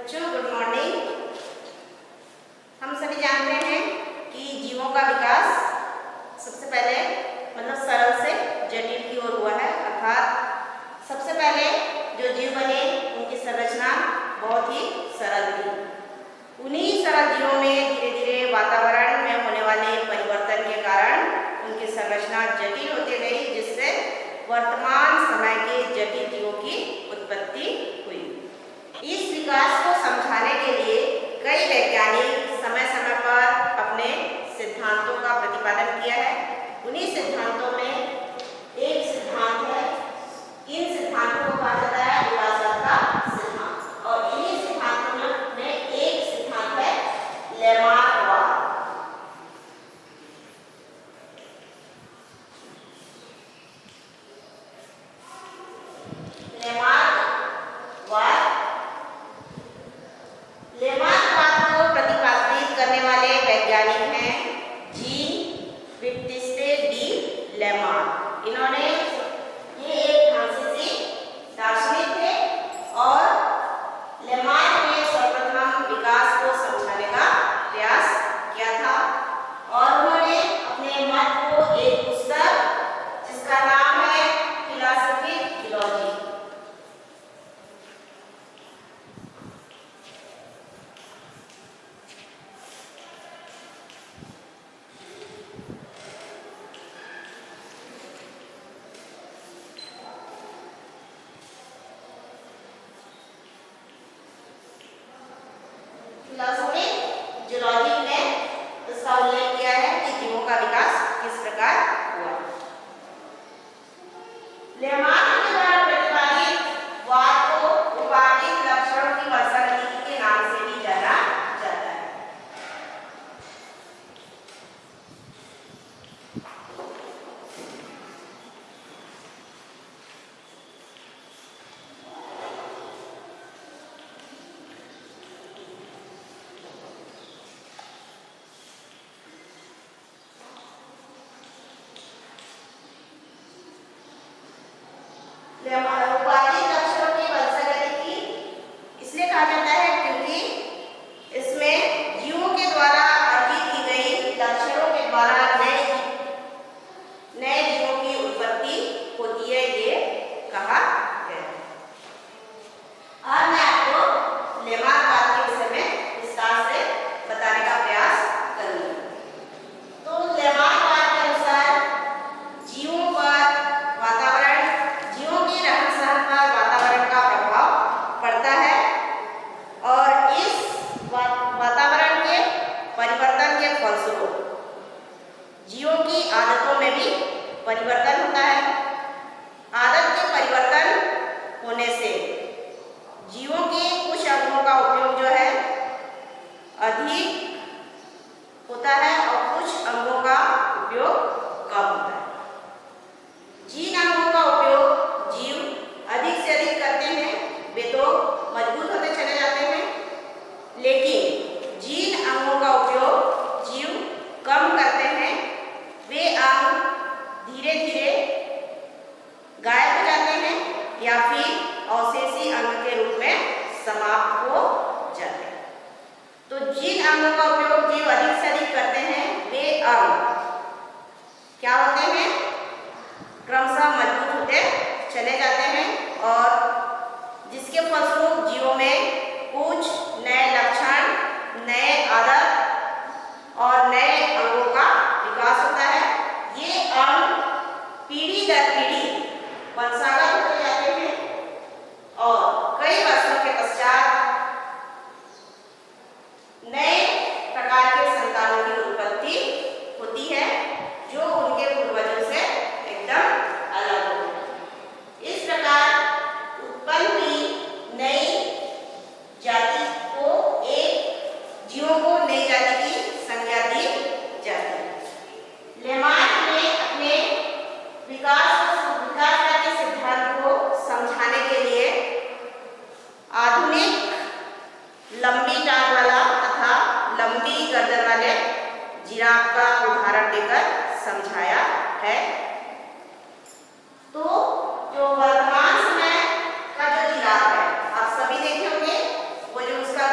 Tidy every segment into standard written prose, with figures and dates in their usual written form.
बच्चों good morning. हम सभी जानते हैं कि जीवों का विकास सबसे पहले सरल से जटिल की ओर हुआ है, अर्थात सबसे पहले जो जीव बने उनकी संरचना बहुत ही सरल थी। उन्हीं सरल जीवों में धीरे धीरे वातावरण में होने वाले परिवर्तन के कारण उनकी संरचना जटिल होती गई, जिससे वर्तमान समय के जटिल जीवों की उत्पत्ति हुई। इस विकास को समझाने के लिए कई वैज्ञानिक समय समय पर अपने सिद्धांतों का प्रतिपादन किया है। उन्हीं सिद्धांतों में एक सिद्धांत है, इन सिद्धांतों को कहा जाता है विकासवाद का सिद्धांत, और इन्हीं सिद्धांतों में एक सिद्धांत है लेमार्कवाद। लेमार्कवाद को प्रतिपादित करने वाले वैज्ञानिक हैं जीन बैप्टिस्ट डी लेमार्क। इन्होंने ये एक फ्रांसीसी दार्शनिक थे और लेमार्क ने सर्वप्रथम विकास को समझाने का प्रयास किया था, और उन्होंने अपने मत को एक पुस्तक जिसका नाम है फिलॉसफिक जियोलॉजी, फिलॉसफिक जियोलॉजी में इसका उल्लेख किया है कि जीवों का विकास किस प्रकार हुआ। लेमार्क के द्वारा प्रतिपादित वाद को उपाधिक लक्षणों की वर्षागतिकी के नाम से भी जाना जाता है। उपाधिक लक्षणों की वर्षागतिकी इसलिए कहा जाता है क्योंकि इसमें जीवों के द्वारा अर्जित की गई लक्षणों के द्वारा नए जीवों की उत्पत्ति होती है, ये कहा गया है। और मैं आपको लेमार्कवाद के विषय में विस्तार से बताने का प्रयास करूंगी। तो लेमार्कवाद के अनुसार जीवों पर वातावरण, जीवों के रहन सहन पर वातावरण का प्रभाव पड़ता है, और इस वातावरण के परिवर्तन के फलस्वरूप जीवों की आदतों में भी परिवर्तन होता है। आदत के परिवर्तन होने से जीवों के कुछ अंगों का उपयोग जो है अधिक होता है और कुछ अंगों का उपयोग कम होता है। जिन अंगों का उपयोग जीव अधिक से अधिक करते हैं वे तो मजबूत होते चले जाते हैं, लेकिन जिन अंगों का उपयोग जीव कम करते हैं वे अंग धीरे धीरे गायब हो जाते हैं या फिर अवशेषी अंग के रूप में समाप्त हो जाते हैं। तो जिन अंगों का उपयोग जीव अधिक से अधिक करते हैं वे अंग क्या होते हैं, क्रमशः मजबूत होते चले जाते हैं, और जिसके फलस्वरूप जीवों में कुछ नए लक्षण, नए आदत और नए अंगों का विकास होता है। ये अंग पीढ़ी दर पीढ़ी वंशागत होते जाते हैं और कई वर्षों के पश्चात नए प्रकार के संतानों की उत्पत्ति होती है जो उनके पूर्वजों से एकदम अलग होते हैं। इस प्रकार उत्पन्न हुई नई जाति को जीवों को नई जाति की संज्ञा दी जाती है। लेमार्क ने अपने विकास के सिद्धांत को समझाने के लिए आधुनिक लंबी टांग वाला तथा लंबी गर्दन वाले जिराफ का उदाहरण देकर समझाया है। तो जो वर्तमान समय का जो जिराफ है, आप सभी देखे होंगे, वो जो उसका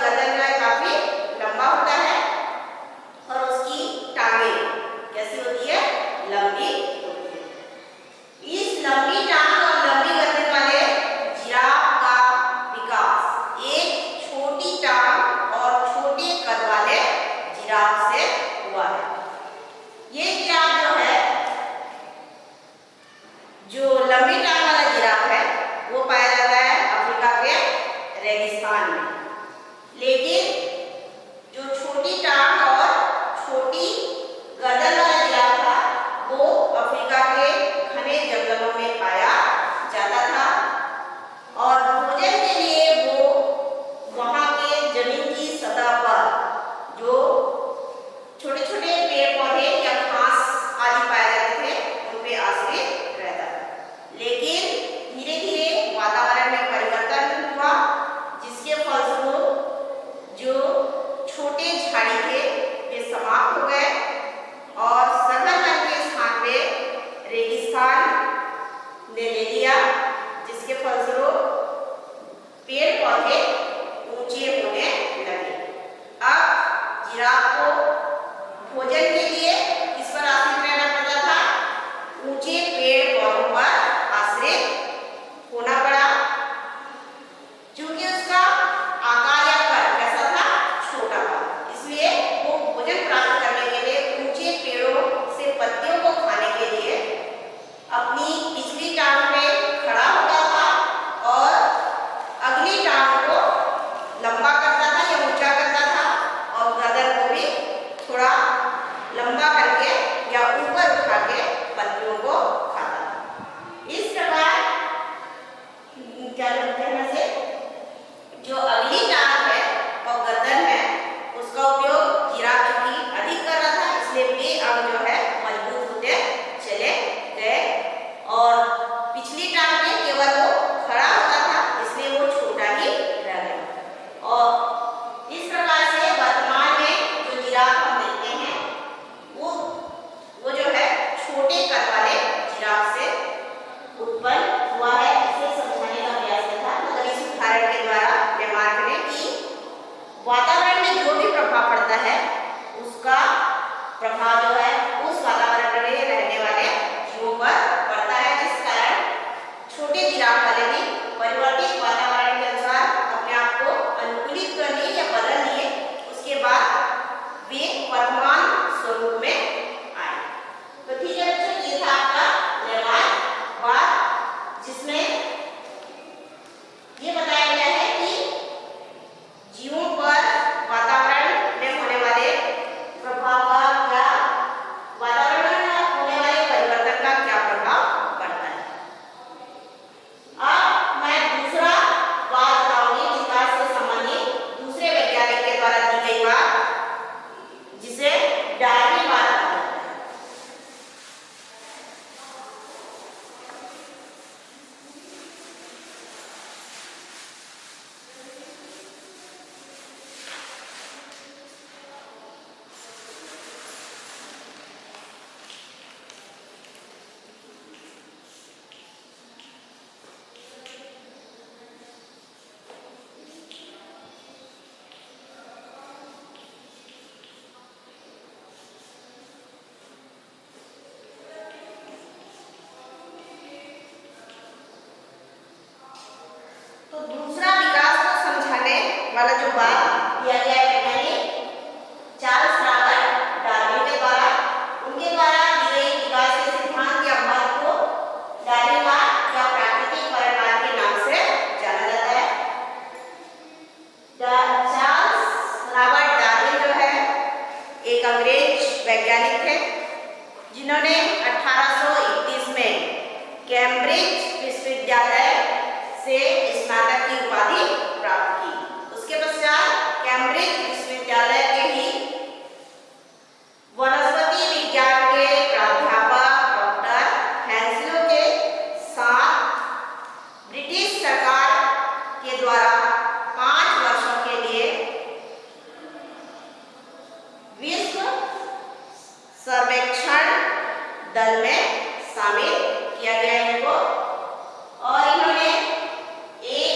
रेगिस्तान में। लेकिन जो छोटी टांग और छोटी गर्दन वाला जिराफ था वो अफ्रीका के घने जंगलों में पाया जाता था और भोजन के लिए वो वहाँ के जमीन की सतह पर जो छोटे छोटे पेड़ पौधे या घास आदि पाए जाते थे उन पे आश्रित रहता था। लेकिन धीरे धीरे वातावरण में परिवर्तन हुआ जिसके फलस्वरूप जो छोटे झाड़ी थे वे समाप्त हो गए और सघन वन के स्थान पे रेगिस्तान ने ले लिया, जिसके फलस्वरूप पेड़ पौधे ऊंचे होने लगे। अब जिराफ को भोजन के लिए किस पर आश्रित रहना पड़ता था? ऊंचे पेड़ पौधों पर आश्रित होना पड़ा। क्योंकि उसका आकार या कद कैसा था? छोटा था, इसलिए वो भोजन प्राप्त करने के लिए ऊंचे पेड़ों से पत्तियों को खाने के लिए अपनी पिछली टांग पे खड़ा होता था और अगली टांग को लंबा करता था या ऊंचा करता था और गर्दन को भी थोड़ा लंबा करके या ऊपर उठा के पत्तियों को खाता था। इस प्रकार क्या कहने से जो अगली टांग है और गर्दन है उसका उपयोग जिराफ चूंकि अधिक कर रहा था, इसलिए वे अंग जो है मजबूत होते चले गए और पिछली टांग में केवल वो खड़ा होता था, इसलिए वो छोटा ही रह गया। और इस प्रकार से वर्तमान में जो जिराफ हम देखते हैं वो जो है छोटे कद वाले जिराफ से उत्पन्न हुआ है। इसे समझाने का प्रयास किया था। मतलब इस उदाहरण के द्वारा रिमार्क करें कि वातावरण में जो भी प्रभाव पड़ता है उसका प्रभाव जो है उस वातावरण में रहने वाले जीवों पर पड़ता है, जिस कारण छोटे जिराफ वाले भी परिवर्तित वातावरण के अनुसार अपने आप को अनुकूलित कर लिए या बदल लिए, उसके बाद वे वर्तमान स्वरूप में आए। तो ठीक है बच्चों, ये था आपका निर्माण बात, जिसमें ये बताया गया है कि जीवों पर वातावरण में होने वाले प्रभाव का क्या, वातावरण में होने वाले परिवर्तन का क्या प्रभाव पड़ता है। अब मैं दूसरा बात बताऊंगी विकास से संबंधित दूसरे वैज्ञानिक के द्वारा दी गई बात, जिसे डार्विन बात कहा जाता है। तो दूसरा विकास को समझाने वाला जो बात दिया गया है वैज्ञानिक चार्ल्स डार्विन के द्वारा, उनके द्वारा दी गई विकास के सिद्धांत या मत को डार्विनवाद या प्राकृतिक परिणाम के नाम से जाना जाता है। चार्ल्स डार्विन जो है एक अंग्रेज वैज्ञानिक थे जिन्होंने 1831 में कैम्ब्रिज विश्वविद्यालय से स्नातक की उपाधि प्राप्त की। उसके पश्चात कैम्ब्रिज विश्वविद्यालय के ही वनस्पति विज्ञान के प्राध्यापक डॉक्टर हैंसलो के साथ ब्रिटिश सरकार के द्वारा 5 वर्षों के लिए विश्व सर्वेक्षण दल में शामिल किया गया इनको, और इन्होंने एक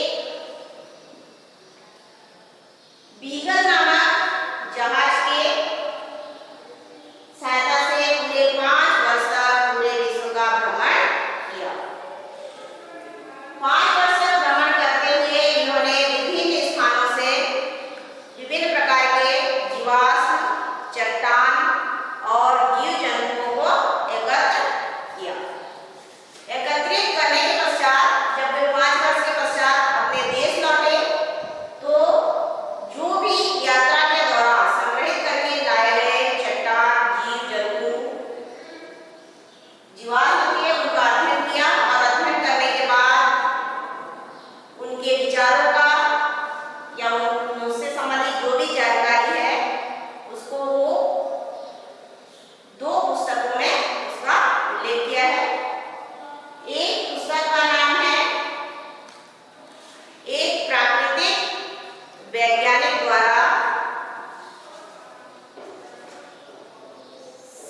विचारों का या उससे संबंधित जो भी जानकारी है उसको वो 2 पुस्तकों में उसका उल्लेख किया है। एक पुस्तक का नाम है एक प्राकृतिक वैज्ञानिक द्वारा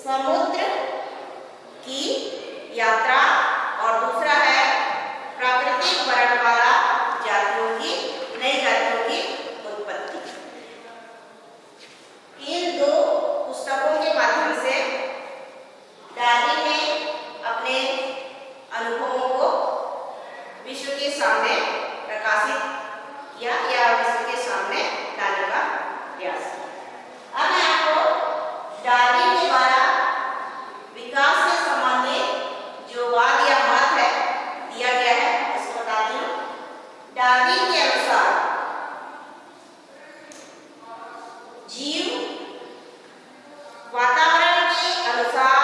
समुद्र की यात्रा, और दूसरा है प्राकृतिक वर्णमाला जातियों की नई जातियों की उत्पत्ति। इन 2 पुस्तकों के माध्यम से डार्विन ने अपने अनुभवों को विश्व के सामने प्रकाशित किया या विश्व के सामने लाने का प्रयास किया। अब मैं आपको डार्विन के द्वारा विकास से संबंधित जो वाद या मत है दिया गया है उसको बताती हूँ। डार्विन के अनुसार जीव वातावरण के अनुसार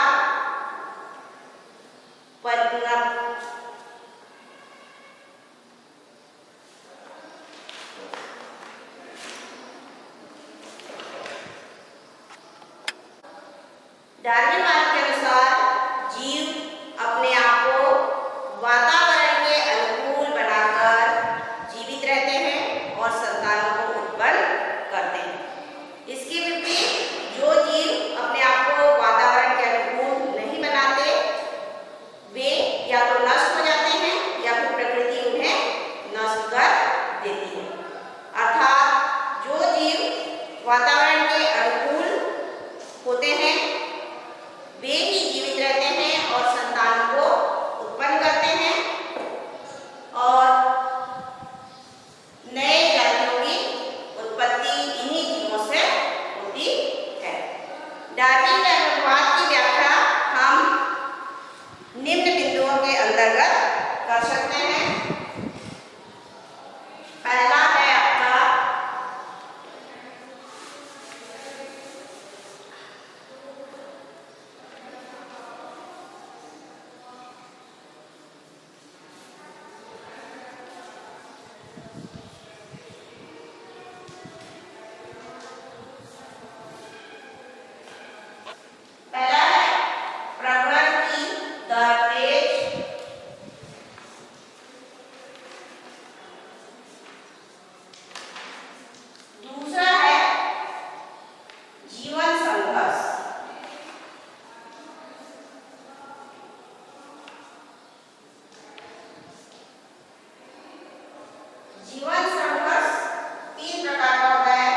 डार्विनवाद के अनुसार जीव अपने आप को वातावरण के अनुकूल बनाकर जीवित रहते हैं और संतानों को उत्पन्न करते हैं। इसके विपरीत जो जीव अपने आप को वातावरण के अनुकूल नहीं बनाते वे या तो नष्ट हो जाते हैं या फिर प्रकृति उन्हें नष्ट कर देती है। अर्थात जो जीव वातावरण के अनुकूल होते हैं वे ही जीवित रहते हैं और संतानों को उत्पन्न करते हैं और नए जातियों की उत्पत्ति इन्हीं जीवों से होती है। डार्विन के अनुवाद की व्याख्या हम निम्न बिंदुओं के अंतर्गत कर सकते हैं। पहला है आपका प्रजनन की दर तेज। दूसरा है जीवन संघर्ष। जीवन संघर्ष 3 प्रकार का होता है।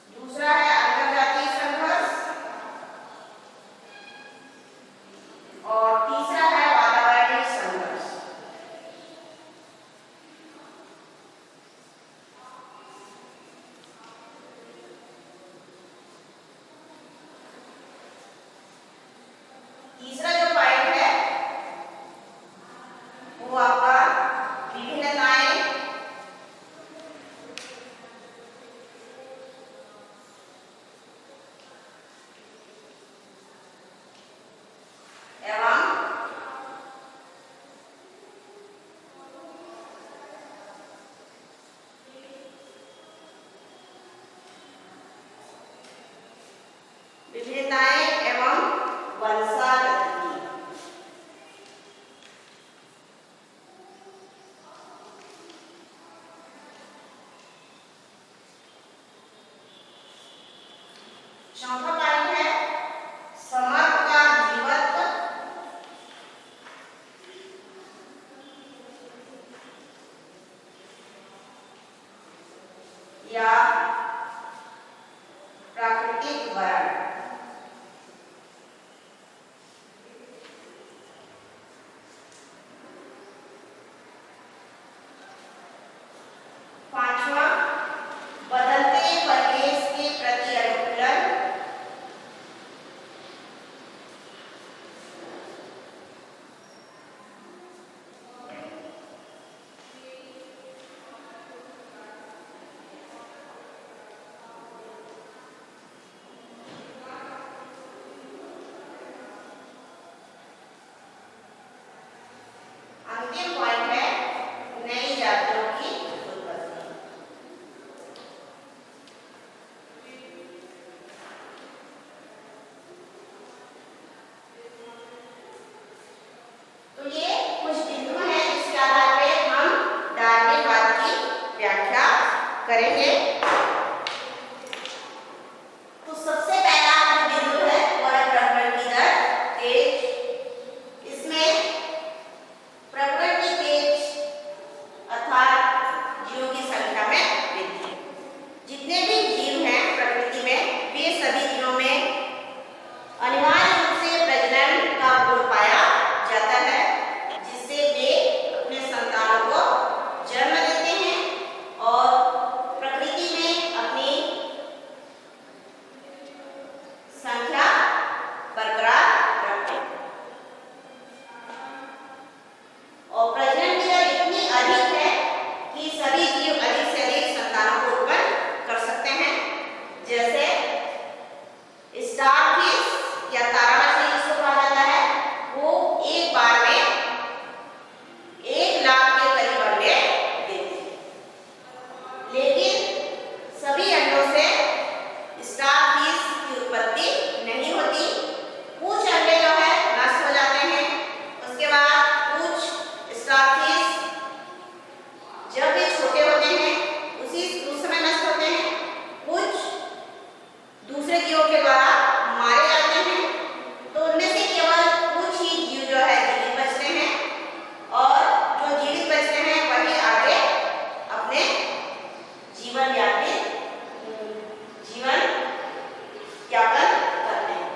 दूसरा है अंतरजातीय संघर्ष और तीसरा है वातावरणीय संघर्ष। तीसरा जो पॉइंट है वो आपका विभिन्नताएं एवं वंशागति। चौथा पॉइंट है समर्थ का जीवत्व या प्राकृतिक वर्ण। पांचवा बदलते परिवेश के प्रति अनुकूलन करेंगे। तो सबसे पहला जो बिंदु है वो है प्रकरण की दर तेज। इसमें प्रकरण की तेज अर्थात जीवों की संख्या में वृद्धि। जितने भी जीव हैं प्रकृति में वे सभी जीवों में अनिवार्य रूप से प्रजनन का गुण पाया जाता है, जिससे वे अपने संतानों को जन्म देते हैं और प्रकृति में अपनी संख्या बरकरार रखते हैं। और प्रजनन की दर इतनी अधिक है कि सभी जीव अधिक से अधिक संतानों को उत्पन्न कर सकते हैं। जैसे स्टारफिश या तारा मछली जिसको कहा जाता है, वो एक बार में 1 लाख के करीब अंडे देती है। लेकिन सभी अंडों से स्टारफिश की उत्पत्ति नहीं होती। कुछ अंडे जो है नष्ट हो जाते हैं। उसके बाद कुछ स्टारफिश जब वे छोटे होते हैं उस समय नष्ट होते हैं। कुछ दूसरे जीवों के द्वारा मारे जाते हैं। तो उनमें से केवल कुछ ही जीव जो है जीवित बचते हैं और जो जीवित बचते हैं वही आगे अपने जीवन यापन करते हैं।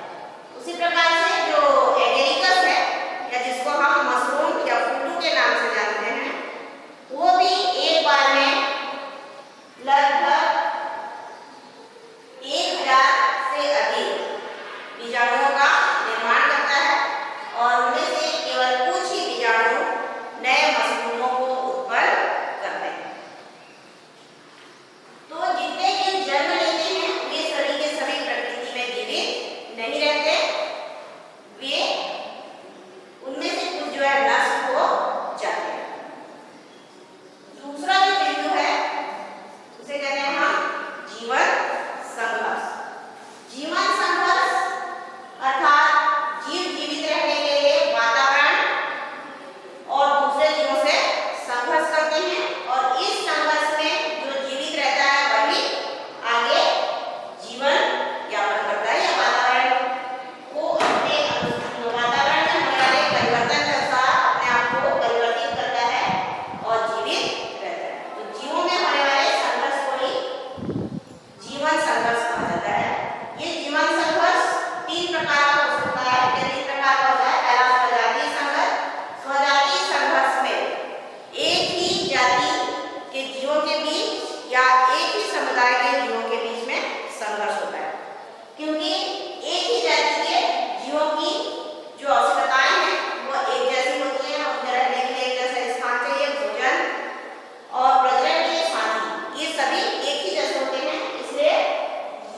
उसी प्रकार से जो एगेरिकस है या जिसको हम मशरूम या फूलू के नाम से जानते हैं, वो भी एक बार में लगभग 1000 से अधिक बीजाणुओं का निर्माण करता है और उनमें से केवल कुछ ही बीजाणु नए मशरूमों को उत्पन्न करते हैं। तो जितने जीव जन्म लेते हैं वे सभी के सभी प्रकृति में जीवित नहीं रहते। वे उनमें से कुछ जो है नष्ट हो जाते हैं। दूसरा जो बिंदु है उसे कहते हैं हम जीवन संघर्ष। जीवन संघर्ष अर्थात जीव जीवित रहने के लिए वातावरण और दूसरे जीवों से संघर्ष करते हैं और इस संघर्ष में जो जीवित रहता है वही आगे जीवन यापन करता है या वातावरण को अपने वातावरण में होने वाले परिवर्तन के अनुसार अपने आप को परिवर्तित करता है और जीवित रहता है। तो जीवों में होने वाले संघर्ष को ही जीवन संघर्ष कहा जाता है। ये जीवन संघर्ष 3 प्रकार का हो सकता है। 3 प्रकार का होता है। पहला स्वजातीय संघर्ष। स्वजातीय संघर्ष में एक ही जाति के जीवों के बीच या एक ही समुदाय के जीवों के बीच में संघर्ष होता है, क्योंकि एक ही जाति के जीवों की जो आवश्यकताएं हैं वो एक जैसी होती हैं। उनके रहने के लिए एक जैसा स्थान चाहिए, भोजन और प्रजनन के साथी, ये सभी एक ही जैसे होते हैं। इसलिए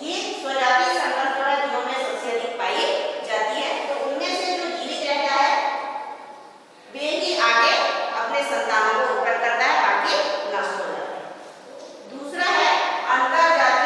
ये स्वजातीय संघर्ष जो है जीवों में सबसे अधिक पाई जाती है। तो उनमें से जो जीवित रहता है वे ही आगे अपने संतानों को उत्पन्न करता है, बाकी नष्ट हो जाता है। दूसरा है अंतरजातीय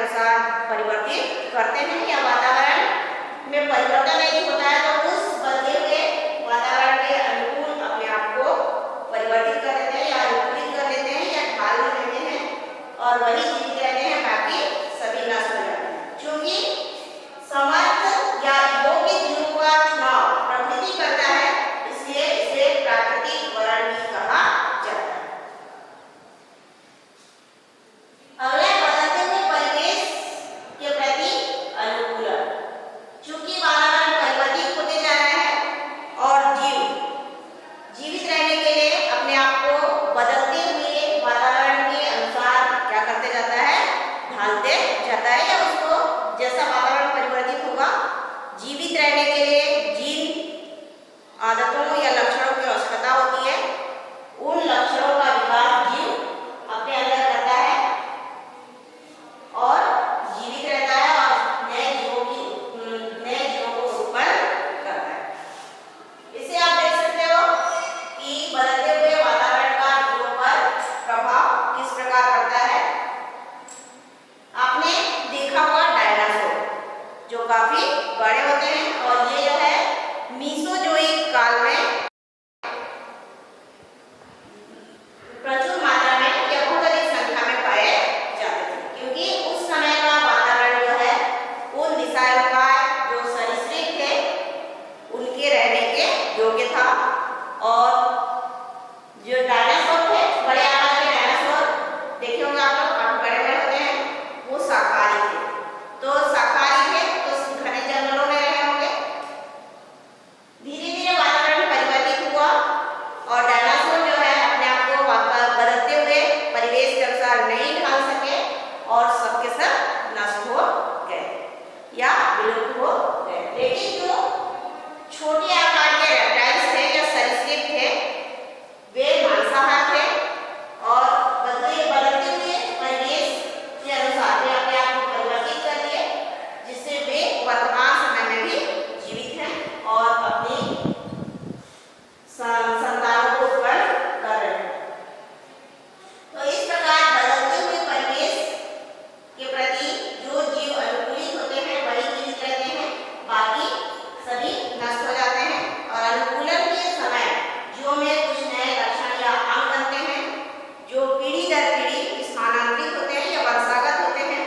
अनुसार परिवर्तित करते हैं या वातावरण में परिवर्तन यदि होता है तो उस बदले हुए वातावरण के अनुकूल अपने आप को परिवर्तित कर देते हैं या अनुकूलित कर देते हैं या ढाल देते हैं और वही जीवित रहते हैं, बाकी सभी नष्ट हो जाते हैं। क्योंकि समर्थ या योग्य जीवों का चुनाव प्रकृति करता है, इसलिए इसे प्राकृतिक वर्ण भी कहा जाता है। अगला बदलते हुए परिवेश के प्रति अनुकूलन। चूंकि वातावरण परिवर्तित होते जा रहा है और जीवित रहने के लिए अपने आप को बदलते हुए वातावरण के अनुसार क्या करते जाता है, ढालते जाता है या उसको जैसा वातावरण परिवर्तित होगा जीवित रहने के लिए जिन आदतों या लक्षणों की आवश्यकता होती है उन लक्षणों का विकास जीव अपने अंदर करता है और जीवित रहता है और नए जीवों को उत्पन्न करता है। इसे आप देख सकते हो कि बदलते हुए वातावरण का जीवों पर प्रभाव किस प्रकार पड़ता है। आपने देखा होगा डायनासोर जो काफी बड़े होते हैं और ये जो है मीसोजोइक काल में प्रचुर मात्रा में या बहुत अधिक संख्या में पाए जाते थे, क्योंकि उस समय का वातावरण जो है उन दिशाओं का जो सरीसृप थे उनके रहने के योग्य था। और जो डायनासोर थे, बड़े आकार के डायनासोर देखे होंगे आप लोग, काफी बड़े बड़े होते हैं, वो शाकाहारी थे। तो शाकाहारी थे तो घने जंगलों में रहे होंगे। धीरे धीरे वातावरण परिवर्तित हुआ और डायनासोर जो है अपने आप को बदलते हुए परिवेश के अनुसार नहीं ढाल सके और सबके सब नष्ट हो गए या विलुप्त हो गए। लेकिन जो छोटे आकार के रेप्टाइल्स थे या सरीसृप थे वे मांसाहार थे और बदलते हुए परिवेश के अनुसार वे अपने आप को परिवर्तित कर लिए, जिससे वे वर्तमान समय में भी जीवित हैं और अपनी संतानों को उत्पन्न कर रहे हैं। तो इस प्रकार बदलते हुए परिवेश के प्रति जो जीव अनुकूलित होते हैं वही जीवित रहते हैं, बाकी सभी नष्ट हो जाते हैं। और अनुकूलन के समय जीवों में कुछ नए लक्षण या अंग बनते हैं जो पीढ़ी दर पीढ़ी स्थानांतरित होते हैं या वंशागत होते हैं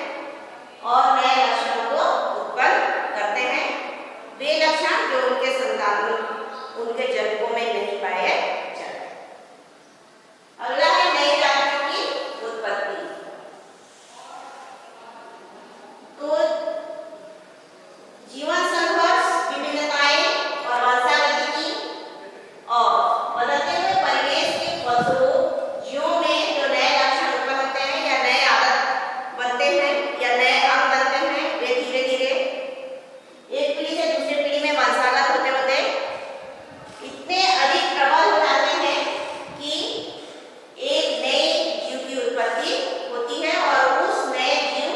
और नए लक्षणों को उत्पन्न करते हैं। वे लक्षण जो उनके संतानों उनके जनकों में नहीं पाए जाते। अगला है नई जातियों की उत्पत्ति। तो जीवन संघर्ष, विभिन्नताएं और वंशागति और बदलते हुए परिवेश के फलस्वरूप जीवों में जो नए लक्षण उत्पन्न होते हैं या नए आदत बनते हैं या नए अंग बनते हैं, वे धीरे धीरे एक पीढ़ी से दूसरी पीढ़ी में वंशागत होते होते इतने अधिक प्रबल हो जाते हैं कि एक नए जीव की उत्पत्ति होती है और उस नए जीव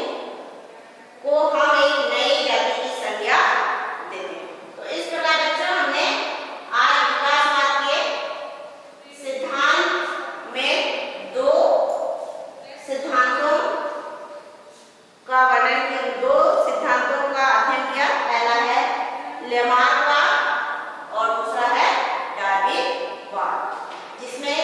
को हम एक नई जाति की संज्ञा देते हैं। तो इस प्रकार बच्चों हमने आज विकासवाद के सिद्धांत में दो सिद्धांतों का वर्णन किया, दो सिद्धांतों का अध्ययन किया। पहला है लेमार्कवाद और दूसरा है डार्विनवाद, जिसमें